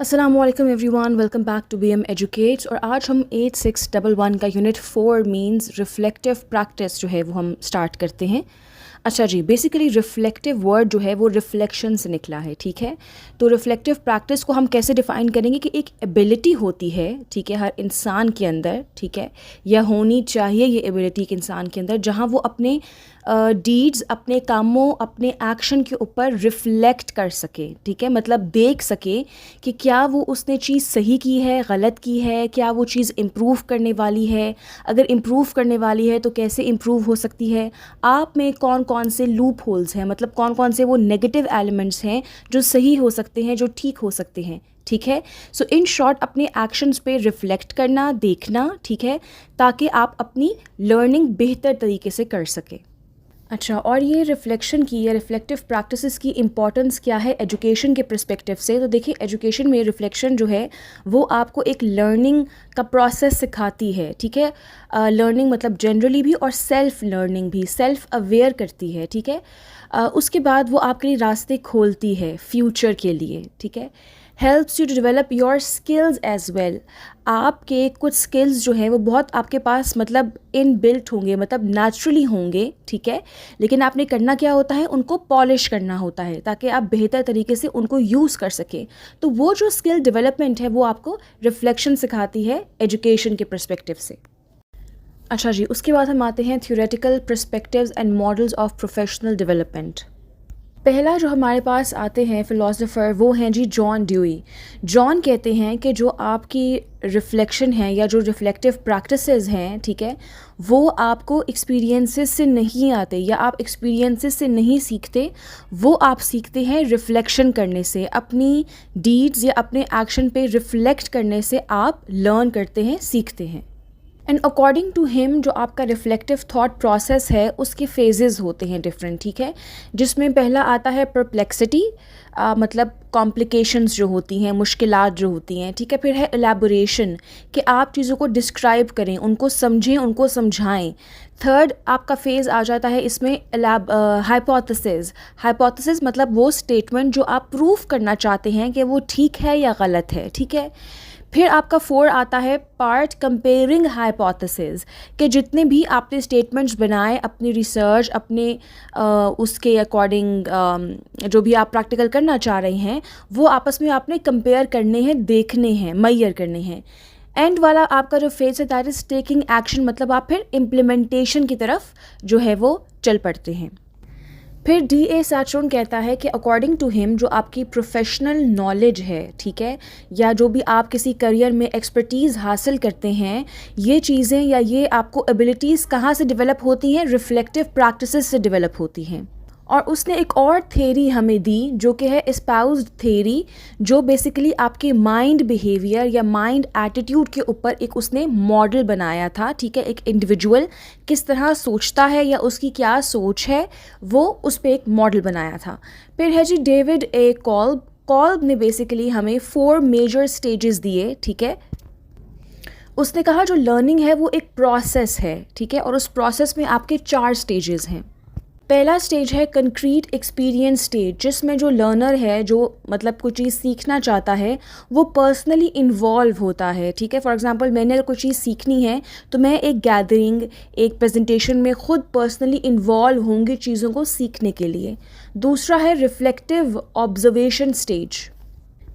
अस्सलामुअलैकुम everyone, welcome back to B M educates. और आज हम 8611 का यूनिट 4 मींस रिफ्लेक्टिव प्रैक्टिस जो है वो हम स्टार्ट करते हैं। अच्छा जी, बेसिकली रिफ्लेक्टिव वर्ड जो है वो रिफ्लेक्शन से निकला है, ठीक है। तो रिफ्लेक्टिव प्रैक्टिस को हम कैसे डिफ़ाइन करेंगे कि एक एबिलिटी होती है, ठीक है, हर इंसान के अंदर, ठीक है, या होनी चाहिए ये एबिलिटी एक इंसान के अंदर, जहाँ वो अपने डीड्स, अपने कामों, अपने एक्शन के ऊपर रिफ्लेक्ट कर सके, ठीक है, मतलब देख सके कि क्या वो उसने चीज़ सही की है, गलत की है, क्या वो चीज़ इम्प्रूव करने वाली है, अगर इम्प्रूव करने वाली है तो कैसे इम्प्रूव हो सकती है, आप में कौन कौन से लूप होल्स हैं, मतलब कौन कौन से वो नेगेटिव एलिमेंट्स हैं जो सही हो सकते हैं, जो ठीक हो सकते हैं, ठीक है। सो इन शॉर्ट अपने एक्शंस पे रिफ्लेक्ट करना, देखना, ठीक है, ताकि आप अपनी लर्निंग बेहतर तरीके से कर सकें। अच्छा, और ये रिफ्लेक्शन की या रिफ्लेक्टिव प्रैक्टिसेस की इम्पॉर्टेंस क्या है एजुकेशन के पर्सपेक्टिव से? तो देखिए, एजुकेशन में रिफ्लेक्शन जो है वो आपको एक लर्निंग का प्रोसेस सिखाती है, ठीक है। लर्निंग मतलब जनरली भी और सेल्फ लर्निंग भी, सेल्फ अवेयर करती है, ठीक है। उसके बाद वो आपके लिए रास्ते खोलती है फ्यूचर के लिए, ठीक है। Helps you to develop your skills as well. आपके कुछ स्किल्स जो हैं वो बहुत आपके पास मतलब इन बिल्ट होंगे, मतलब नेचुरली होंगे, ठीक है, लेकिन आपने करना क्या होता है, उनको पॉलिश करना होता है ताकि आप बेहतर तरीके से उनको यूज़ कर सकें। तो वो जो स्किल डेवलपमेंट है वो आपको रिफ्लेक्शन सिखाती है एजुकेशन के पर्सपेक्टिव से। अच्छा जी, उसके बाद हम आते हैं theoretical perspectives and models of professional development. पहला जो हमारे पास आते हैं फ़िलासफ़र वो हैं जी जॉन ड्यूई। जॉन कहते हैं कि जो आपकी रिफ्लेक्शन है या जो रिफ्लेक्टिव प्रैक्टिसेस हैं, ठीक है, वो आपको एक्सपीरियंसेस से नहीं आते या आप एक्सपीरियंसेस से नहीं सीखते, वो आप सीखते हैं रिफ्लेक्शन करने से, अपनी डीड्स या अपने एक्शन पे रिफ्लेक्ट करने से आप लर्न करते हैं, सीखते हैं। एंड अकॉर्डिंग टू हिम जो आपका रिफ्लेक्टिव थॉट प्रोसेस है उसके फेजेस होते हैं डिफरेंट, ठीक है, जिसमें पहला आता है परप्लेक्सिटी, मतलब कॉम्प्लिकेशंस जो होती हैं, मुश्किलात जो होती हैं, ठीक है। फिर है एलैबोरेशन, कि आप चीज़ों को डिस्क्राइब करें, उनको समझें, उनको समझाएं। थर्ड आपका फेज़ आ जाता है इसमें हाइपोथेसिस। हाइपोथेसिस मतलब वो स्टेटमेंट जो आप प्रूफ करना चाहते हैं कि वो ठीक है या गलत है, ठीक है। फिर आपका 4 आता है पार्ट कंपेयरिंग हाइपोथेसिस, कि जितने भी आपने स्टेटमेंट्स बनाए अपनी रिसर्च, अपने उसके अकॉर्डिंग जो भी आप प्रैक्टिकल करना चाह रहे हैं वो आपस में आपने कंपेयर करने हैं, देखने हैं, मेजर करने हैं। एंड वाला आपका जो फेज है दैट इज़ टेकिंग एक्शन, मतलब आप फिर इम्प्लीमेंटेशन की तरफ जो है वो चल पड़ते हैं। फिर D.A. सैचरून कहता है कि अकॉर्डिंग टू हिम जो आपकी प्रोफेशनल नॉलेज है, ठीक है, या जो भी आप किसी करियर में एक्सपर्टीज़ हासिल करते हैं, ये चीज़ें या ये आपको एबिलिटीज़ कहाँ से डेवलप होती हैं, रिफ्लेक्टिव प्रैक्टिसेस से डेवलप होती हैं। और उसने एक और थेरी हमें दी जो कि है एस्पाउस्ड थेरी, जो बेसिकली आपके माइंड बिहेवियर या माइंड एटीट्यूड के ऊपर एक उसने मॉडल बनाया था, ठीक है। एक इंडिविजुअल किस तरह सोचता है या उसकी क्या सोच है, वो उस पर एक मॉडल बनाया था। फिर है जी डेविड ए कॉल्ब। कॉल्ब ने बेसिकली हमें 4 मेजर स्टेजेस दिए, ठीक है। उसने कहा जो लर्निंग है वो एक प्रोसेस है, ठीक है, और उस प्रोसेस में आपके 4 स्टेजेस हैं। पहला स्टेज है कंक्रीट एक्सपीरियंस स्टेज, जिसमें जो लर्नर है, जो मतलब कोई चीज़ सीखना चाहता है, वो पर्सनली इन्वॉल्व होता है, ठीक है। फॉर एग्जांपल मैंने अगर कोई चीज़ सीखनी है तो मैं एक गैदरिंग, एक प्रेजेंटेशन में ख़ुद पर्सनली इन्वॉल्व होंगी चीज़ों को सीखने के लिए। दूसरा है रिफ्लेक्टिव ऑब्जर्वेशन स्टेज।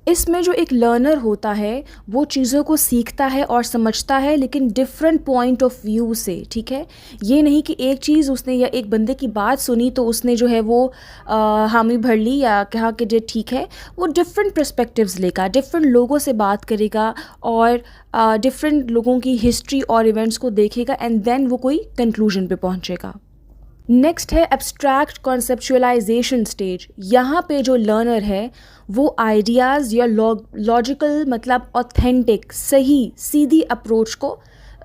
इसमें जो एक लर्नर होता है वो चीज़ों को सीखता है और समझता है, लेकिन डिफरेंट पॉइंट ऑफ व्यू से, ठीक है। ये नहीं कि एक चीज़ उसने या एक बंदे की बात सुनी तो उसने जो है वो हामी भर ली या कहा कि जो ठीक है, वो डिफरेंट पर्सपेक्टिव्स लेगा, डिफरेंट लोगों से बात करेगा और डिफरेंट लोगों की हिस्ट्री और इवेंट्स को देखेगा एंड देन वो कोई कंक्लूजन पे पहुँचेगा। नेक्स्ट है एब्स्ट्रैक्ट कॉन्सेप्चुअलाइजेशन स्टेज। यहाँ पे जो लर्नर है वो आइडियाज़ या लॉजिकल मतलब ऑथेंटिक, सही सीधी अप्रोच को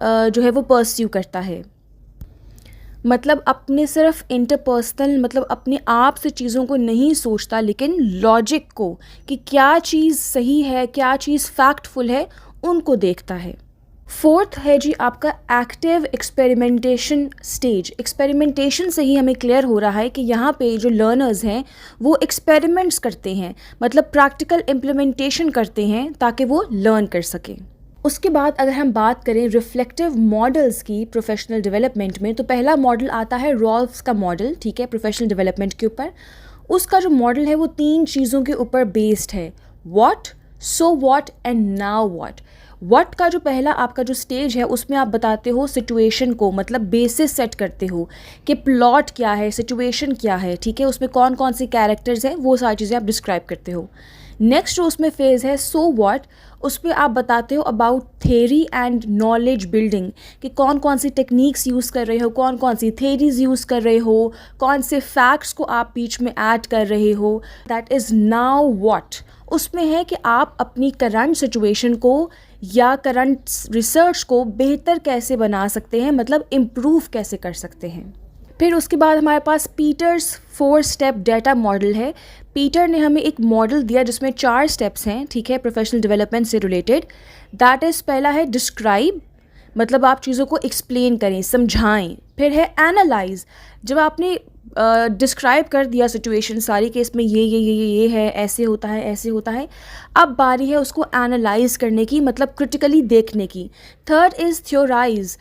जो है वो परस्यू करता है, मतलब अपने सिर्फ इंटरपर्सनल मतलब अपने आप से चीज़ों को नहीं सोचता, लेकिन लॉजिक को कि क्या चीज़ सही है, क्या चीज़ फैक्टफुल है, उनको देखता है। फोर्थ है जी आपका एक्टिव एक्सपेरिमेंटेशन स्टेज। एक्सपेरिमेंटेशन से ही हमें क्लियर हो रहा है कि यहाँ पे जो लर्नर्स हैं वो एक्सपेरिमेंट्स करते हैं, मतलब प्रैक्टिकल इम्प्लीमेंटेशन करते हैं ताकि वो लर्न कर सकें। उसके बाद अगर हम बात करें रिफ्लेक्टिव मॉडल्स की प्रोफेशनल डेवलपमेंट में, तो पहला मॉडल आता है रॉल्फ्स का मॉडल, ठीक है, प्रोफेशनल डेवलपमेंट के ऊपर। उसका जो मॉडल है वो 3 चीज़ों के ऊपर बेस्ड है, what, so what and now what. What का जो पहला आपका जो स्टेज है उसमें आप बताते हो सिचुएशन को, मतलब बेसिस सेट करते हो कि प्लॉट क्या है, सिचुएशन क्या है, ठीक है, उसमें कौन कौन सी कैरेक्टर्स हैं, वो सारी चीज़ें आप डिस्क्राइब करते हो। नेक्स्ट जो उसमें फेज़ है सो व्हाट, उस पर आप बताते हो about theory and knowledge building, कि कौन कौन सी टेक्निक्स यूज़ कर रहे हो, कौन कौन सी थेरीज यूज़ कर रहे हो, कौन से फैक्ट्स को आप बीच में ऐड कर रहे हो। That is now what. उसमें है कि आप अपनी करंट सिचुएशन को या करंट रिसर्च को बेहतर कैसे बना सकते हैं, मतलब इम्प्रूव कैसे कर सकते हैं। फिर उसके बाद हमारे पास पीटर्स 4 स्टेप डेटा मॉडल है। पीटर ने हमें एक मॉडल दिया जिसमें 4 स्टेप्स हैं, ठीक है, प्रोफेशनल डेवलपमेंट से रिलेटेड। दैट इज़ पहला है डिस्क्राइब, मतलब आप चीज़ों को एक्सप्लेन करें, समझाएं। फिर है एनालाइज, जब आपने डिस्क्राइब कर दिया सिचुएशन सारी कि इसमें ये है, ऐसे होता है, ऐसे होता है, अब बारी है उसको एनालाइज करने की, मतलब क्रिटिकली देखने की। Third is theorise.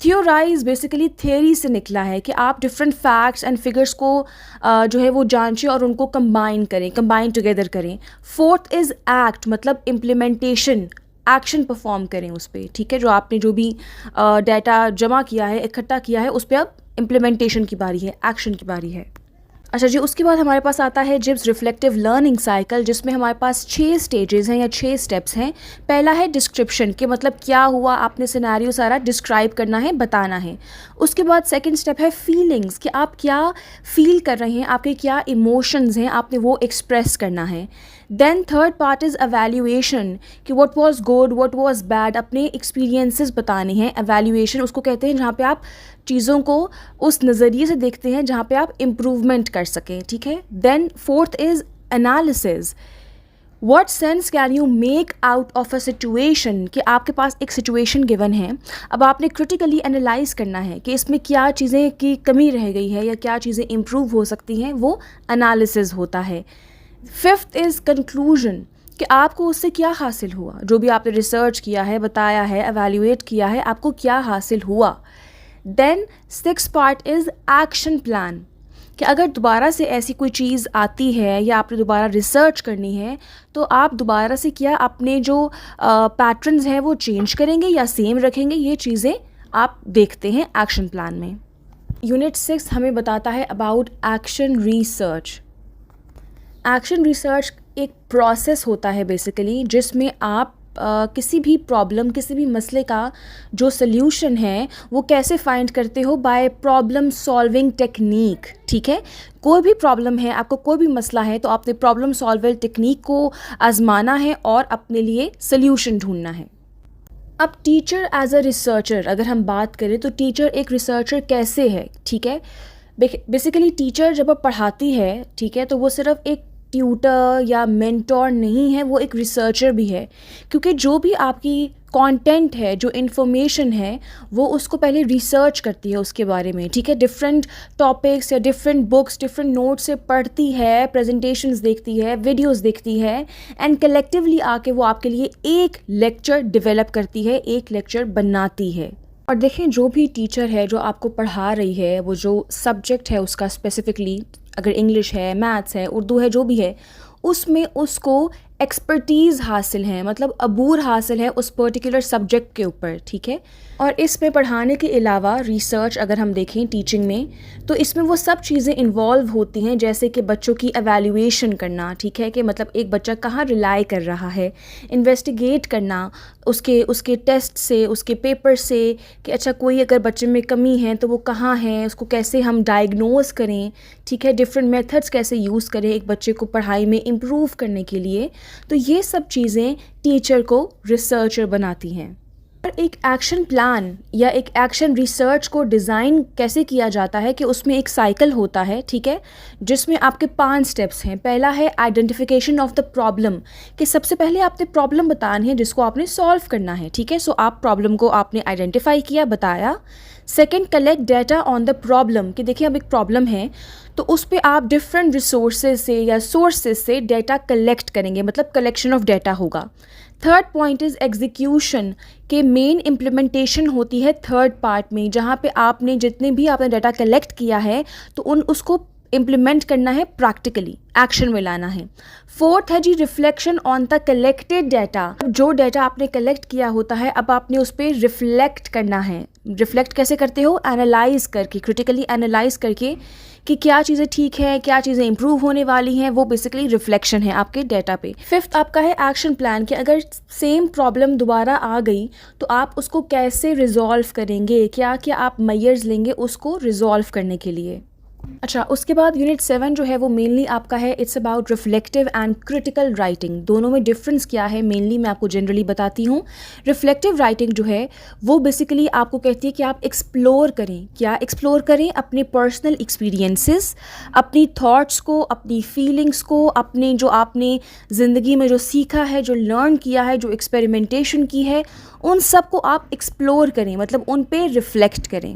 Theorise basically theory से निकला है कि आप डिफरेंट फैक्ट्स एंड फिगर्स को जो है वो जांचें और उनको कंबाइन करें, कंबाइन टुगेदर करें। फोर्थ इज़ एक्ट, मतलब इम्प्लीमेंटेशन, एक्शन परफॉर्म करें उस पर, ठीक है, जो आपने जो भी डाटा जमा किया है, इकट्ठा किया है, उस पर अब इम्प्लीमेंटेशन की बारी है, एक्शन की बारी है। अच्छा जी, उसके बाद हमारे पास आता है जिब्स रिफ्लेक्टिव लर्निंग साइकिल, जिसमें हमारे पास 6 स्टेजेस हैं या 6 स्टेप्स हैं। पहला है डिस्क्रिप्शन, कि मतलब क्या हुआ, आपने सिनेरियो सारा डिस्क्राइब करना है, बताना है। उसके बाद सेकंड स्टेप है फीलिंग्स, कि आप क्या फील कर रहे हैं, आपके क्या इमोशंस हैं, आपने वो एक्सप्रेस करना है। Then third part is evaluation, कि what was good, what was bad, अपने एक्सपीरियंसेस बताने हैं। एवेल्यूएशन उसको कहते हैं जहाँ पे आप चीज़ों को उस नज़रिए से देखते हैं जहाँ पे आप इम्प्रूवमेंट कर सकें, ठीक है। Then fourth is analysis, what sense can you make out of a situation, कि आपके पास एक सिचुएशन गिवन है, अब आपने क्रिटिकली एनालाइज करना है कि इसमें क्या चीज़ें की कमी रह गई है या क्या चीज़ें इम्प्रूव हो सकती हैं, वो एनालिसिस होता है। फिफ्थ इज़ कंक्लूजन, कि आपको उससे क्या हासिल हुआ, जो भी आपने रिसर्च किया है, बताया है, एवेल्यूएट किया है, आपको क्या हासिल हुआ। Then six part is action plan, कि अगर दोबारा से ऐसी कोई चीज़ आती है या आपने दोबारा रिसर्च करनी है, तो आप दोबारा से क्या अपने जो पैटर्न्स हैं वो चेंज करेंगे या सेम रखेंगे, ये चीज़ें आप देखते हैं एक्शन प्लान में। यूनिट 6 हमें बताता है about action research. Action research एक प्रोसेस होता है बेसिकली, जिसमें आप किसी भी प्रॉब्लम, किसी भी मसले का जो सल्यूशन है वो कैसे फाइंड करते हो, बाय प्रॉब्लम सॉल्विंग टेक्निक, ठीक है। कोई भी प्रॉब्लम है, आपको कोई भी मसला है, तो आपने प्रॉब्लम सॉल्विंग टेक्निक को आजमाना है और अपने लिए सल्यूशन ढूंढना है। अब टीचर एज अ रिसर्चर अगर हम बात करें, तो टीचर एक रिसर्चर कैसे है, ठीक है। बेसिकली टीचर जब आप पढ़ाती है, ठीक है, तो वो सिर्फ एक ट्यूटर या मेंटोर नहीं है, वो एक रिसर्चर भी है, क्योंकि जो भी आपकी कंटेंट है, जो इन्फॉर्मेशन है, वो उसको पहले रिसर्च करती है उसके बारे में, ठीक है। डिफरेंट टॉपिक्स या डिफरेंट बुक्स, डिफरेंट नोट्स से पढ़ती है, प्रेजेंटेशंस देखती है, वीडियोस देखती है, एंड कलेक्टिवली आके वो आपके लिए एक लेक्चर डेवलप करती है, एक लेक्चर बनाती है। और देखें, जो भी टीचर है जो आपको पढ़ा रही है, वो जो सब्जेक्ट है उसका स्पेसिफिकली, अगर इंग्लिश है, मैथ्स है, उर्दू है, जो भी है, उसमें उसको एक्सपर्टीज़ हासिल है, मतलब अबूर हासिल है उस पर्टिकुलर सब्जेक्ट के ऊपर, ठीक है। और इसमें पढ़ाने के अलावा रिसर्च अगर हम देखें टीचिंग में, तो इसमें वो सब चीज़ें इन्वॉल्व होती हैं, जैसे कि बच्चों की एवेल्यूएशन करना, ठीक है, कि मतलब एक बच्चा कहाँ रिलाई कर रहा है, इन्वेस्टिगेट करना उसके टेस्ट से, उसके पेपर से, कि अच्छा कोई अगर बच्चे में कमी है तो वो कहाँ है, उसको कैसे हम डायग्नोज करें, ठीक है, डिफरेंट मेथड्स कैसे यूज़ करें एक बच्चे को पढ़ाई में इम्प्रूव करने के लिए। तो ये सब चीज़ें टीचर को रिसर्चर बनाती हैं। एक एक्शन प्लान या एक एक्शन रिसर्च को डिज़ाइन कैसे किया जाता है कि उसमें एक साइकिल होता है, ठीक है, जिसमें आपके 5 स्टेप्स हैं। पहला है आइडेंटिफिकेशन ऑफ द प्रॉब्लम, कि सबसे पहले आपने प्रॉब्लम बतानी है जिसको आपने सॉल्व करना है, ठीक है। सो आप प्रॉब्लम को आपने आइडेंटिफाई किया, बताया। Second, collect data on the problem, कि देखिए अब एक प्रॉब्लम है तो उस पर आप डिफरेंट रिसोर्सेज से या सोर्सेज से डाटा कलेक्ट करेंगे, मतलब कलेक्शन ऑफ डाटा होगा। थर्ड पॉइंट इज़ एग्जीक्यूशन, के मेन इम्प्लीमेंटेशन होती है थर्ड पार्ट में, जहाँ पे आपने जितने भी आपने डाटा कलेक्ट किया है तो उसको इम्प्लीमेंट करना है, प्रैक्टिकली एक्शन में लाना है। फोर्थ है जी reflection on the collected data, जो डाटा आपने कलेक्ट किया होता है अब आपने उस पर रिफ्लेक्ट करना है। रिफ्लेक्ट कैसे करते हो? एनालाइज करके, क्रिटिकली एनालाइज करके कि क्या चीज़ें ठीक हैं, क्या चीज़ें इंप्रूव होने वाली हैं, वो बेसिकली रिफ्लेक्शन है आपके डाटा पे। फिफ्थ आपका है एक्शन प्लान, कि अगर सेम प्रॉब्लम दोबारा आ गई तो आप उसको कैसे रिजॉल्व करेंगे, क्या क्या आप मेजर्स लेंगे उसको रिजॉल्व करने के लिए। अच्छा, उसके बाद यूनिट 7 जो है वो मेनली आपका है it's about reflective and critical writing. दोनों में डिफरेंस क्या है मेनली मैं आपको जनरली बताती हूँ। रिफ्लेक्टिव राइटिंग जो है वो बेसिकली आपको कहती है कि आप एक्सप्लोर करें। क्या एक्सप्लोर करें? अपने पर्सनल एक्सपीरियंसेस, अपनी थॉट्स को, अपनी फीलिंग्स को, अपने जो आपने ज़िंदगी में जो सीखा है, जो लर्न किया है, जो एक्सपेरिमेंटेशन की है, उन सब को आप एक्सप्लोर करें, मतलब उन पे रिफ्लेक्ट करें।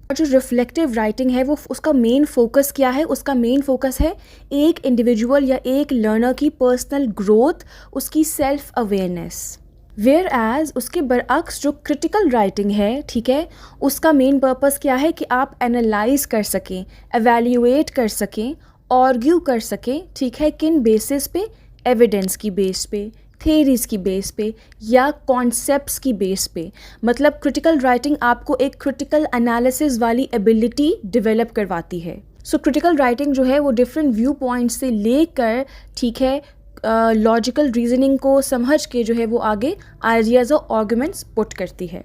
और जो रिफ्लेक्टिव राइटिंग है वो उसका मेन फोकस क्या है? उसका मेन फोकस है एक इंडिविजुअल या एक लर्नर की पर्सनल ग्रोथ, उसकी सेल्फ अवेयरनेस। वेयर एज उसके बरअक्स जो क्रिटिकल राइटिंग है, ठीक है, उसका मेन पर्पस क्या है कि आप एनालाइज कर सकें, एवेल्यूएट कर सकें, आर्ग्यू कर सकें, ठीक है, किन बेसिस पे? एविडेंस की बेस पे, थेरीज़ की बेस पे या कॉन्सेप्ट्स की बेस पे। मतलब क्रिटिकल राइटिंग आपको एक क्रिटिकल एनालिसिस वाली एबिलिटी डेवलप करवाती है। सो क्रिटिकल राइटिंग जो है वो डिफरेंट व्यू पॉइंट से लेकर, ठीक है, लॉजिकल रीजनिंग को समझ के जो है वो आगे आइडियाज़ और आर्गुमेंट्स पुट करती है।